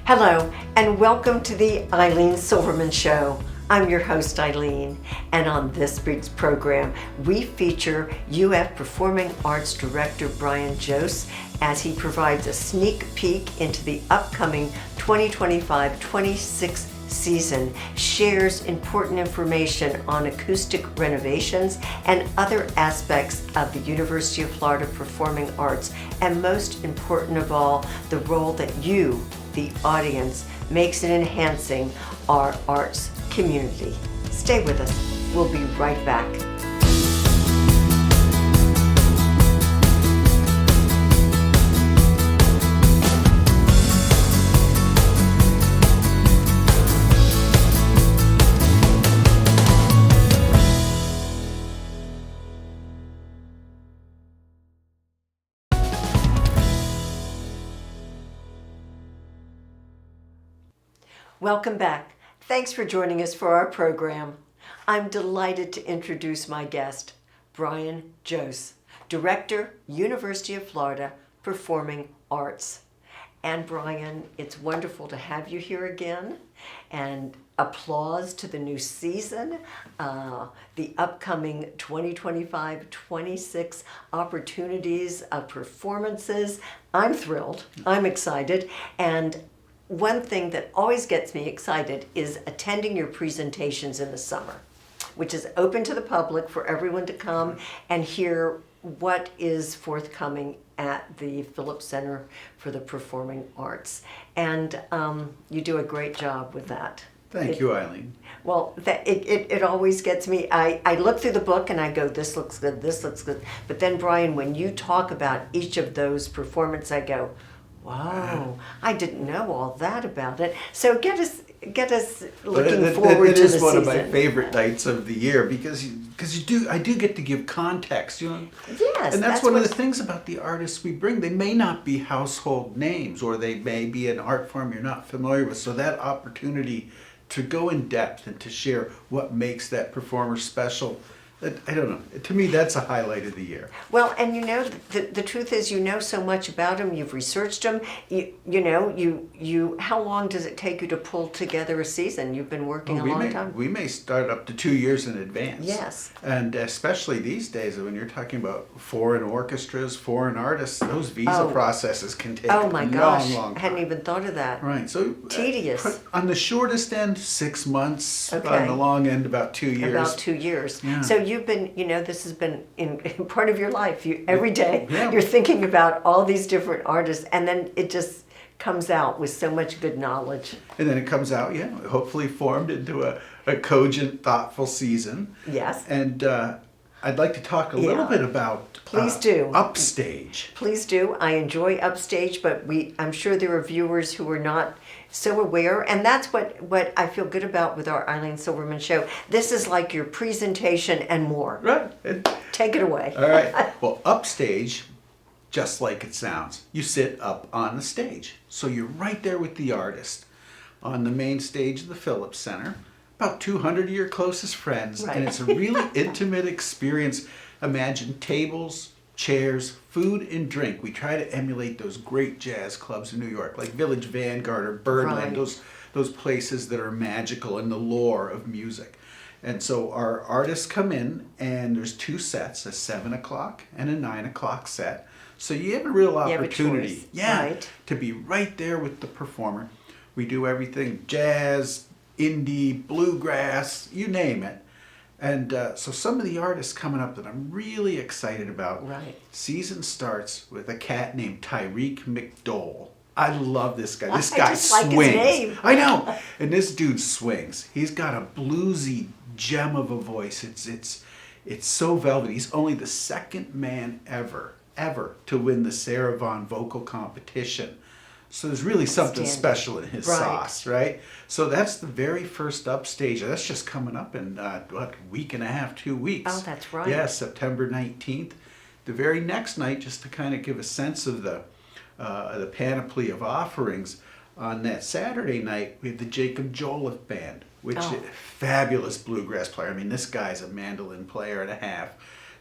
Hello, and welcome to the Ilene Silverman Show. I'm your host, Ilene, and on this week's program, we feature UF Performing Arts Director Brian Jose as he provides a sneak peek into the upcoming 2025-26 season, shares important information on acoustic renovations and other aspects of the University of Florida Performing Arts, and most important of all, the role that you, the audience, makes in enhancing our arts community. Stay with us. We'll be right back. Welcome back. Thanks for joining us for our program. I'm delighted to introduce my guest, Brian Jose, Director, University of Florida Performing Arts. And Brian, it's wonderful to have you here again, and applause to the new season, the upcoming 2025-26 opportunities of performances. I'm thrilled, I'm excited, and one thing that always gets me excited is attending your presentations in the summer, which is open to the public for everyone to come and hear what is forthcoming at the Phillips Center for the Performing Arts. And you do a great job with that. Thank you, Ilene. Well, it always gets me. I look through the book and I go, this looks good, this looks good. But then, Brian, when you talk about each of those performances, I go, wow, I didn't know all that about it. So get us looking forward to the season. It is one of my favorite nights of the year because I do get to give context, you know. Yes, and that's one of the things about the artists we bring. They may not be household names, or they may be an art form you're not familiar with. So that opportunity to go in depth and to share what makes that performer special, I don't know. To me, that's a highlight of the year. Well, and you know, the truth is, you know so much about them. You've researched them. You. How long does it take you to pull together a season? You've been working a long time. We may start up to 2 years in advance. Yes. And especially these days, when you're talking about foreign orchestras, foreign artists, those visa processes can take oh my gosh, long time. I hadn't even thought of that. Right. So tedious. On the shortest end, 6 months. Okay. On the long end, about 2 years. About 2 years. Yeah. So you've been, this has been in part of your life. Every day you're thinking about all these different artists, and then it just comes out with so much good knowledge. And then it comes out, hopefully formed into a cogent, thoughtful season. Yes. And I'd like to talk a little bit about Please do. Upstage. Please do. I enjoy Upstage, but I'm sure there are viewers who are not so aware, and that's what I feel good about with our Ilene Silverman Show. This is like your presentation and more. Right. Take it away. All right. Well, Upstage, just like it sounds, you sit up on the stage. So you're right there with the artist on the main stage of the Phillips Center, about 200 of your closest friends, right. And it's a really intimate experience. Imagine tables, chairs, food, and drink. We try to emulate those great jazz clubs in New York, like Village Vanguard or Birdland, right. those places that are magical in the lore of music. And so our artists come in, and there's 2 sets, a 7 o'clock and a 9 o'clock set. So you have a real opportunity right. to be right there with the performer. We do everything, jazz, indie, bluegrass, you name it. And so some of the artists coming up that I'm really excited about. Right. Season starts with a cat named Tyreek McDowell. I love this guy. This I guy just swings. like his name. I know. And this dude swings. He's got a bluesy gem of a voice. It's so velvety. He's only the second man ever to win the Sarah Vaughan vocal competition. So there's really something special in his sauce, right? So that's the very first Upstage. That's just coming up in, a week and a half, 2 weeks. Oh, that's right. Yeah, September 19th. The very next night, just to kind of give a sense of the panoply of offerings, on that Saturday night, we have the Jacob Joliffe Band, which is a fabulous bluegrass player. I mean, this guy's a mandolin player and a half.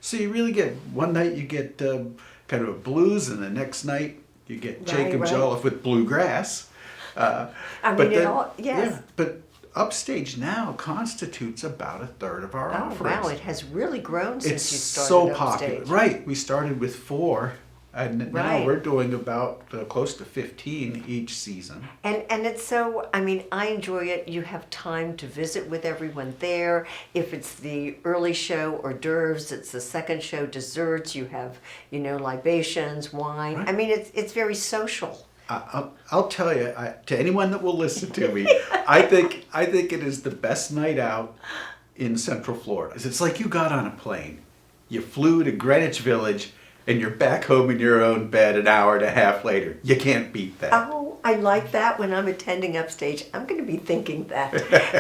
So you really get, one night you get kind of a blues, and the next night you get Jacob Joliffe with bluegrass. I but mean, it then- all, yes. Yeah, but Upstage now constitutes about a third of our Oh, offerings. wow, it has really grown It's since you started so Upstage. popular. Right, we started with 4, and now Right. we're doing about close to 15 each season. And it's so, I mean, I enjoy it. You have time to visit with everyone there. If it's the early show, hors d'oeuvres, it's the second show, desserts, you have, libations, wine. Right. I mean, it's very social. I'll tell you, to anyone that will listen to me, I think it is the best night out in Central Florida. It's like you got on a plane, you flew to Greenwich Village, and you're back home in your own bed an hour and a half later. You can't beat that. Oh, I like that when I'm attending Upstage. I'm going to be thinking that.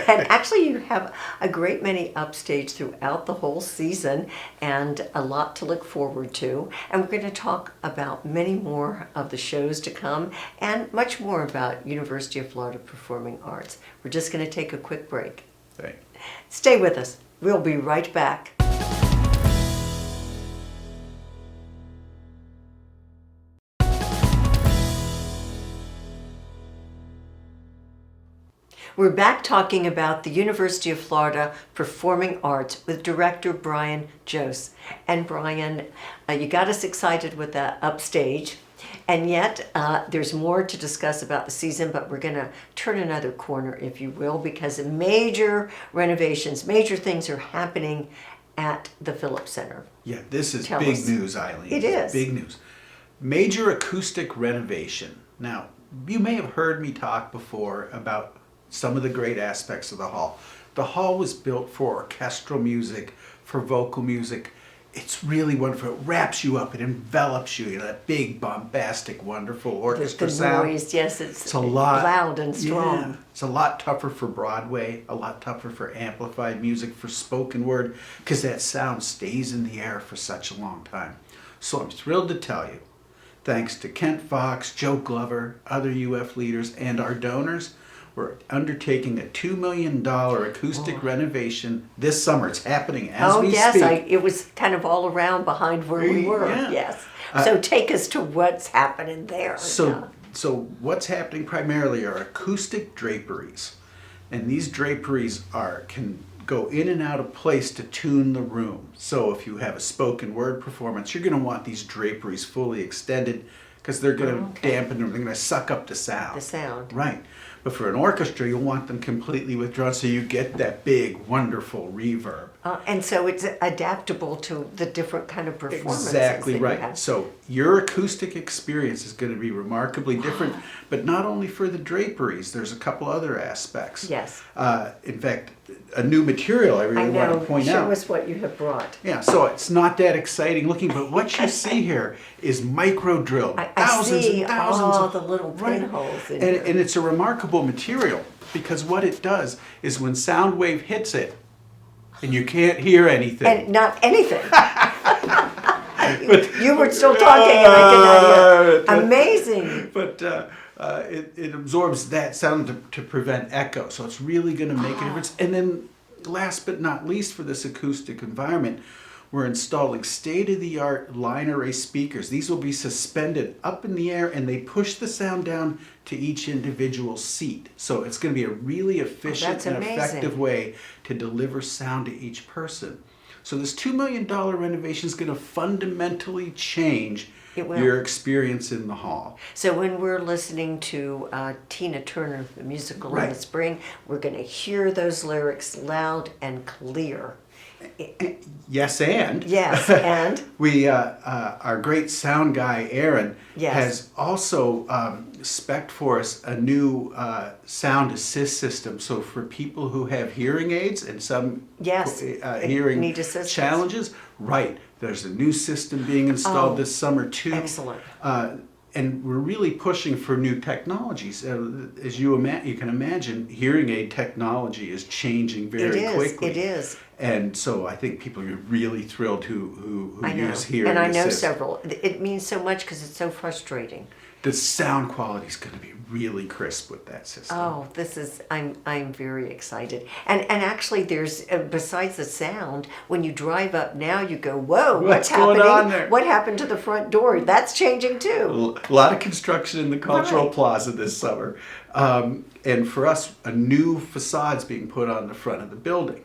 And actually, you have a great many Upstage throughout the whole season and a lot to look forward to. And we're going to talk about many more of the shows to come and much more about University of Florida Performing Arts. We're just going to take a quick break. Right. Stay with us. We'll be right back. We're back talking about the University of Florida Performing Arts with director Brian Jose. And Brian, you got us excited with that Upstage. And yet, there's more to discuss about the season, but we're going to turn another corner, if you will, because major renovations, major things are happening at the Phillips Center. Yeah, this is Tell big us. news, Eileen. It is. Big news. Major acoustic renovation. Now, you may have heard me talk before about some of the great aspects of the hall. The hall was built for orchestral music, for vocal music. It's really wonderful. It wraps you up. It envelops you. That big, bombastic, wonderful orchestra The sound. noise, yes, it's a lot loud and strong. Yeah, it's a lot tougher for Broadway, a lot tougher for amplified music, for spoken word, because that sound stays in the air for such a long time. So I'm thrilled to tell you, thanks to Kent Fox, Joe Glover, other UF leaders, and our donors, we're undertaking a $2 million acoustic renovation this summer. It's happening as we yes, speak. it was kind of all around behind where we were. Yeah. Yes. So take us to what's happening there. So what's happening primarily are acoustic draperies, and these draperies can go in and out of place to tune the room. So if you have a spoken word performance, you're going to want these draperies fully extended because they're going to dampen them. They're going to suck up the sound. The sound. Right. But for an orchestra, you'll want them completely withdrawn so you get that big, wonderful reverb. And so it's adaptable to the different kind of performances. Exactly that you right. have. So your acoustic experience is going to be remarkably different, but not only for the draperies. There's a couple other aspects. Yes. In fact, a new material I really want to point Show out. us what you have brought. Yeah, so it's not that exciting looking, but what you see here is micro drilled. I see and thousands all of the little pinholes in and, here. and it's a remarkable material because what it does is when sound wave hits it, and you can't hear anything. And not anything. You were still talking and I could not hear. Amazing. But it absorbs that sound to prevent echo, so it's really going to make a difference. And then last but not least for this acoustic environment, we're installing state-of-the-art line array speakers. These will be suspended up in the air and they push the sound down to each individual seat. So it's going to be a really efficient that's and amazing. effective way to deliver sound to each person. So this $2 million renovation is going to fundamentally change It will. your experience in the hall. So when we're listening to Tina Turner, the musical in the Right. spring, we're going to hear those lyrics loud and clear. Yes, and Yes, and we our great sound guy Aaron Yes. has also spec'd for us a new sound assist system. So for people who have hearing aids and some Yes, hearing need assistance. challenges, right? There's a new system being installed Oh, this summer too. excellent. And we're really pushing for new technologies. As you can imagine, hearing aid technology is changing very quickly. It is. And so I think people are really thrilled who I know. use hearing And I know assist. several. It means so much because it's so frustrating. the sound quality is going to be really crisp with that system. Oh, I'm very excited. And actually there's, besides the sound, when you drive up now you go, whoa, what's going happening? on there? What happened to the front door? That's changing too. A lot of construction in the Cultural Right. Plaza this summer. And for us, a new facade's being put on the front of the building.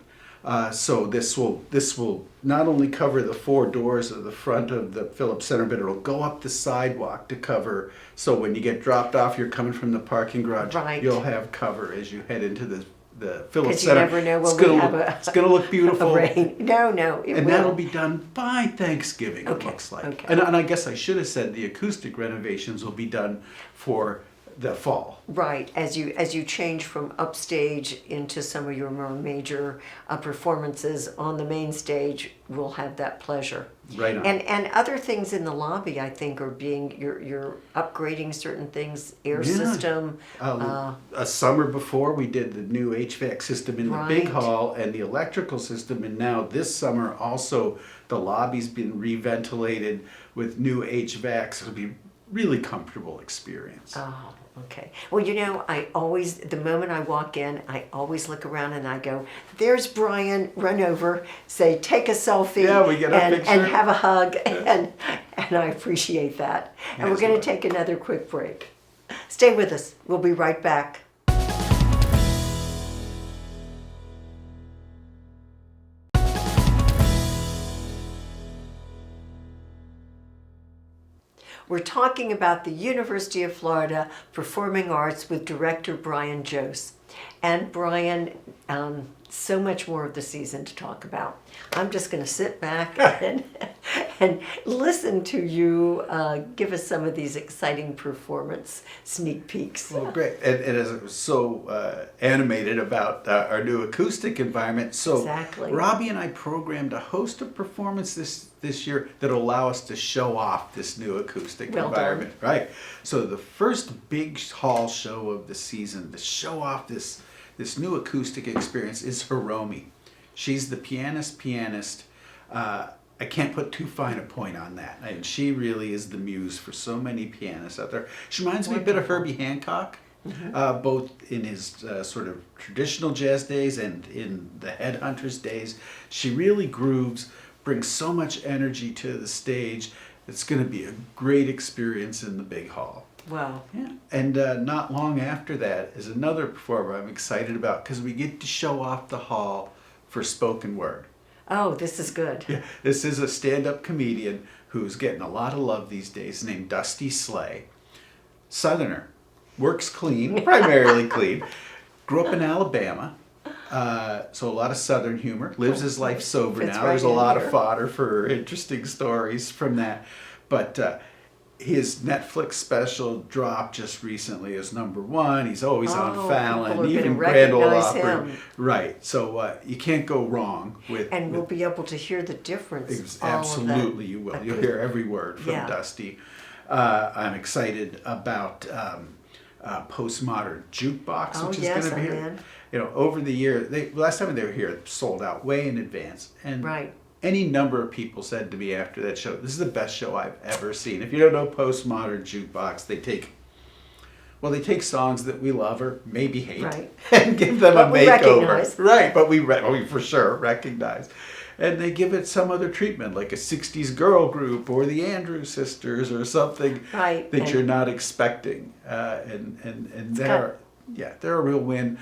So this will not only cover the 4 doors of the front of the Phillips Center, but it'll go up the sidewalk to cover. So when you get dropped off, you're coming from the parking garage. Right. You'll have cover as you head into the Phillips Because you Center. never know when It's gonna we have look- It's going to look beautiful. a rain. No, it And will. that'll be done by Thanksgiving, Okay, it looks like. okay. And I guess I should have said the acoustic renovations will be done for the fall. Right, as you change from upstage into some of your more major performances on the main stage, we'll have that pleasure. Right on. And other things in the lobby, I think, are being you're upgrading certain things, air Yeah. system. A summer before, we did the new HVAC system in the big Right. hall and the electrical system, and now this summer also the lobby's been reventilated with new HVAC, so it'll be really comfortable experience. Oh, okay. Well, the moment I walk in, I always look around and I go, there's Brian, run over, say, take a selfie. Yeah, we get a and, picture. and have a hug. And I appreciate that. And we're Yes, going we to take another quick break. Stay with us. We'll be right back. We're talking about the University of Florida Performing Arts with director Brian Jose. And Brian, so much more of the season to talk about. I'm just going to sit back and listen to you give us some of these exciting performance sneak peeks. Well, great. And as I was so animated about our new acoustic environment, so Exactly. Robbie and I programmed a host of performance this year that will allow us to show off this new acoustic Well environment. Right. So the first big hall show of the season to show off this new acoustic experience is Hiromi. She's the pianist. I can't put too fine a point on that. And she really is the muse for so many pianists out there. She reminds me a bit of Herbie Hancock, both in his sort of traditional jazz days and in the Headhunters days. She really grooves, brings so much energy to the stage. It's going to be a great experience in the big hall. Wow. Yeah, and not long after that is another performer I'm excited about because we get to show off the hall for spoken word. Oh, this is good. Yeah, this is a stand-up comedian who's getting a lot of love these days named Dusty Slay. Southerner, works clean, primarily clean, grew up in Alabama, so a lot of Southern humor, lives his life sober Fits now. right There's a in lot here. of fodder for interesting stories from that. But his Netflix special dropped just recently as #1. He's always on Oh, Fallon, people are even gonna Grand Ole recognize Opry. him. Right, so you can't go wrong with. And we'll with be able to hear the difference. all of that. absolutely, you will. You'll hear every word from Yeah. Dusty. I'm excited about Postmodern Jukebox, Oh, which is yes, going to be I'm here. in. Over the year, last time they were here, it sold out way in advance, and Right. any number of people said to me after that show, "This is the best show I've ever seen." If you don't know Postmodern Jukebox, they take songs that we love or maybe hate, Right. and give them But a we makeover. recognize. Right, but we for sure recognize. And they give it some other treatment, like a 60s girl group or the Andrews Sisters or something Right, that and- you're not expecting. And they're a real win.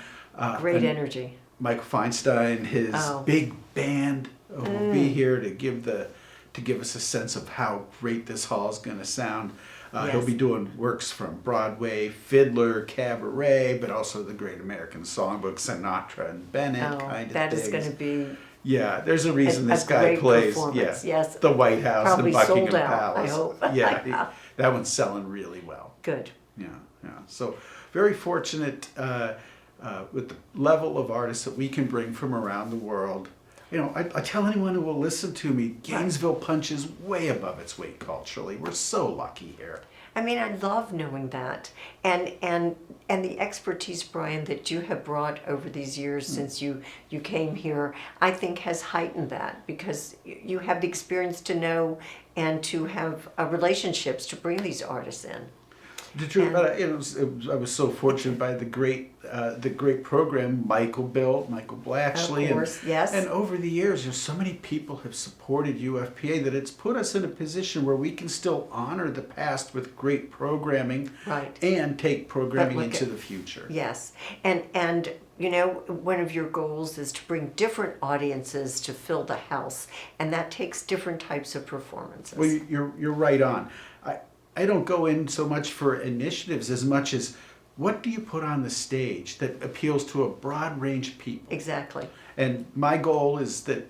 Great and energy. Michael Feinstein, his Oh. big band will be here to give us a sense of how great this hall is going to sound. He'll Yes. be doing works from Broadway, Fiddler, Cabaret, but also the Great American Songbook, Sinatra and Bennett Oh, kind of that things. is going to be Yeah, there's a reason a this guy great plays. performance, Yeah, yes. the White House Probably and Buckingham sold out, I Palace. hope. Yeah, that one's selling really well. good. Yeah. So very fortunate with the level of artists that we can bring from around the world. I tell anyone who will listen to me, Gainesville punches way above its weight culturally. We're so lucky here. I mean, I love knowing that, and the expertise, Brian, that you have brought over these years since you came here, I think has heightened that because you have the experience to know and to have relationships to bring these artists in. The truth And- about I was so fortunate by the great program Michael built, Michael Blatchley, Of course, yes. and over the years, there's so many people have supported UFPA that it's put us in a position where we can still honor the past with great programming, Right. and take programming look into at- the future. Yes, and you know, one of your goals is to bring different audiences to fill the house, and that takes different types of performances. Well, you're right on. I don't go in so much for initiatives as much as what do you put on the stage that appeals to a broad range of people. Exactly. And my goal is that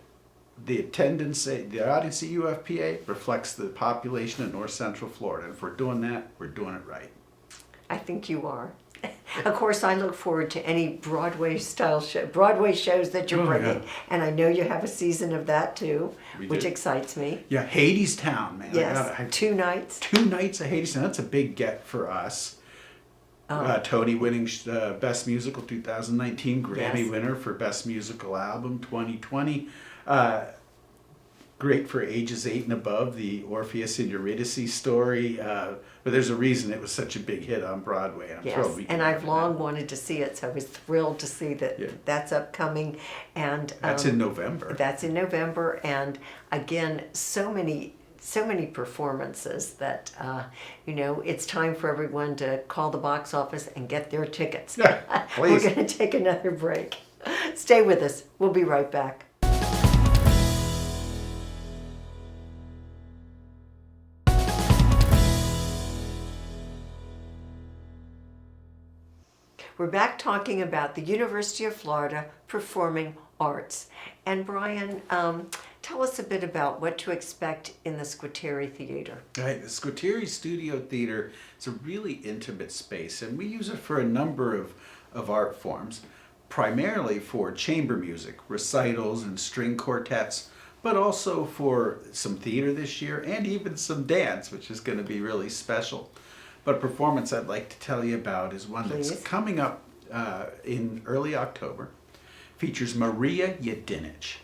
the attendance, the audience at UFPA reflects the population of North Central Florida. And if we're doing that, we're doing it right. I think you are. Of course, I look forward to any Broadway shows that you're Oh, yeah. bringing, and I know you have a season of that too, We which do. excites me. Yeah, Hades Town, man. Yes, I 2 nights. 2 nights of Hades Town. That's a big get for us. Tony winning Best Musical 2019, Grammy Yes. winner for Best Musical Album 2020. Great for ages 8 and above, the Orpheus and Eurydice story. But there's a reason it was such a big hit on Broadway. And I'm Yes, thrilled we and can I've have long that. wanted to see it, so I was thrilled to see that Yeah. that's upcoming. And That's in November. That's in November, and again, so many performances that you know, it's time for everyone to call the box office and get their tickets. Yeah, please. We're going to take another break. Stay with us. We'll be right back. We're back talking about the University of Florida Performing Arts. And Brian, tell us a bit about what to expect in the Squitieri Theater. Right, the Squitieri Studio Theater is a really intimate space, and we use it for a number of art forms, primarily for chamber music, recitals and string quartets, but also for some theater this year and even some dance, which is going to be really special. But a performance I'd like to tell you about is one Please. that's coming up in early October. Features Maria Yedinich.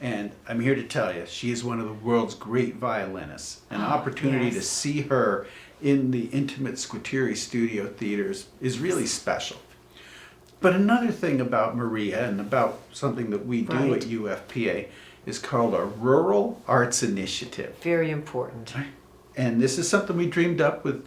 And I'm here to tell you, she is one of the world's great violinists. An opportunity yes. to see her in the intimate Squitieri Studio Theaters is really special. But another thing about Maria and about something that we do Right. at UFPA is called a Rural Arts Initiative. Very important. And this is something we dreamed up with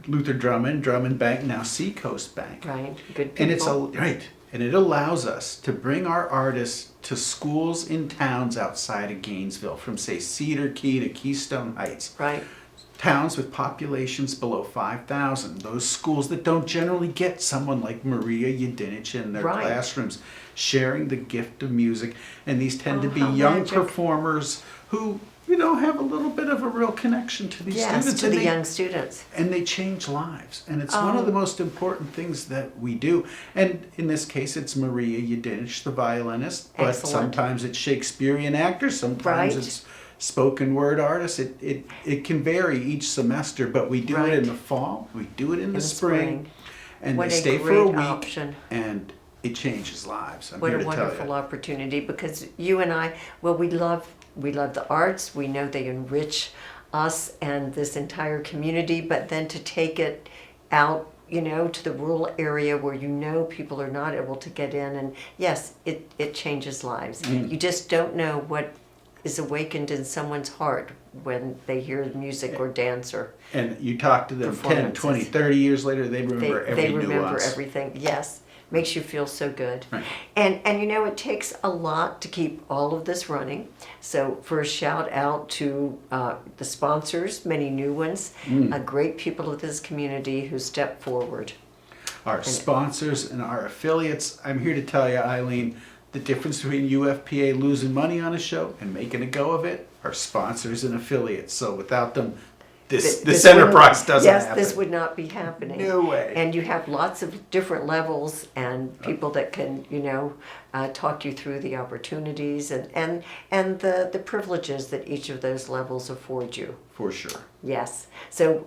Luther Drummond Bank, now Seacoast Bank. Right. Good people. And it's and it allows us to bring our artists to schools in towns outside of Gainesville, from say Cedar Key to Keystone Heights. Right. Towns with populations below 5,000. Those schools that don't generally get someone like Maria Yedinich in their Right. classrooms, sharing the gift of music. And these tend to be how young magic. performers who, have a little bit of a real connection to these Yes, students. to and the they- young students. and they change lives, and it's one of the most important things that we do. And in this case, it's Maria Yedinich, the violinist, but Excellent. sometimes it's Shakespearean actors, sometimes Right. it's spoken word artists. It can vary each semester, but we do Right. it in the fall, we do it in the spring, and What they a stay for a great week, option. and it changes lives. I'm What here a to tell wonderful you. opportunity, because you and I, well, we love the arts. We know they enrich us and this entire community, but then to take it out, to the rural area where people are not able to get in, and yes, it changes lives. You just don't know what is awakened in someone's heart when they hear music or dance or And you talk to them 10, Performances. 20, 30 years later, they remember every they remember nuance. everything. Yes, makes you feel so good. Right. And it takes a lot to keep all of this running. So for a shout out to the sponsors, many new ones, great people of this community who step forward. Our sponsors and our affiliates. I'm here to tell you, Eileen, the difference between UFPA losing money on a show and making a go of it are sponsors and affiliates. So without them, this enterprise doesn't happen. Yes, this would not be happening. No way. And you have lots of different levels and people that can, talk you through the opportunities and the privileges that each of those levels afford you. For sure. Yes. So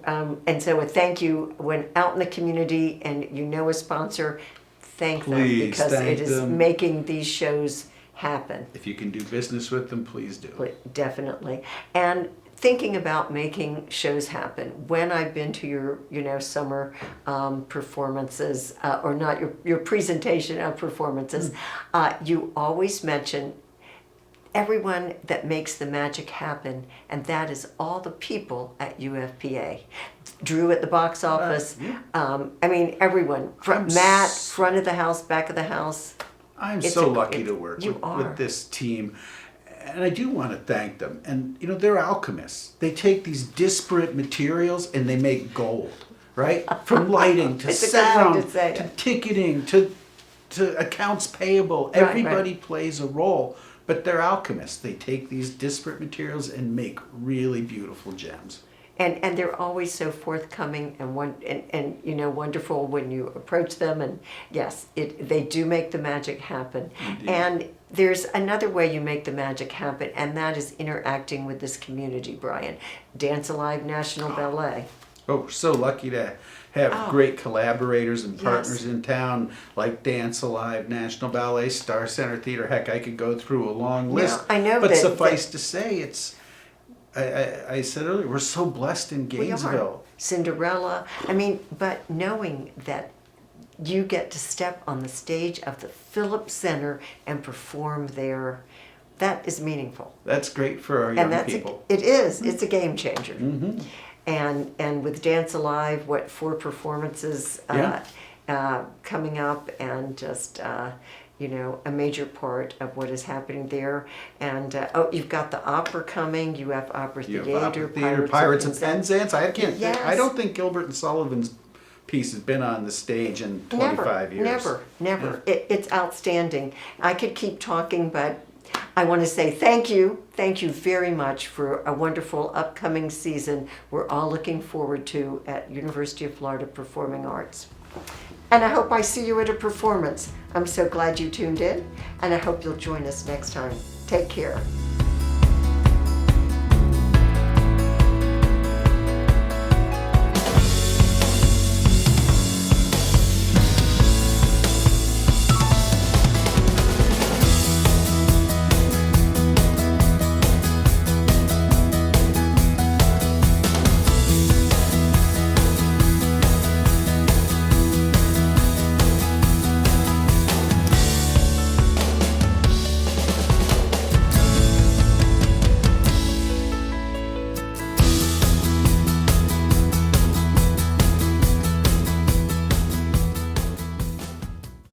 so a thank you when out in the community and a sponsor, thank them, Please, because thank it is them. making these shows happen. If you can do business with them, please do. Definitely. And thinking about making shows happen. When I've been to your, summer performances, or not your presentation of performances, you always mention everyone that makes the magic happen, and that is all the people at UFPA. Drew at the box office. Everyone. Matt, front of the house, back of the house. I'm so lucky to work with this team. And I do want to thank them. And, they're alchemists. They take these disparate materials and they make gold, right? From lighting to sound to ticketing to accounts payable. Everybody plays a role. But they're alchemists. They take these disparate materials and make really beautiful gems. And they're always so forthcoming and wonderful when you approach them. And yes, they do make the magic happen. Indeed. And there's another way you make the magic happen, and that is interacting with this community, Brian. Dance Alive National Ballet. Oh, so lucky to have great collaborators and partners in town like Dance Alive, National Ballet, Star Center Theater. Heck, I could go through a long list. I know, but suffice to say, it's. I said earlier, we're so blessed in Gainesville. We are. Cinderella. But knowing that you get to step on the stage of the Phillips Center and perform there, that is meaningful. That's great for our young people. It is. It's a game changer. Mm-hmm. And with Dance Alive, 4 performances coming up, and just a major part of what is happening there. And you've got the opera coming. You have Opera Theater, Pirates of Penzance. I don't think Gilbert and Sullivan's piece has been on the stage in 25 years. Never. Yeah. It's outstanding. I could keep talking, but I want to say thank you very much for a wonderful upcoming season we're all looking forward to at University of Florida Performing Arts. And I hope I see you at a performance. I'm so glad you tuned in, and I hope you'll join us next time. Take care.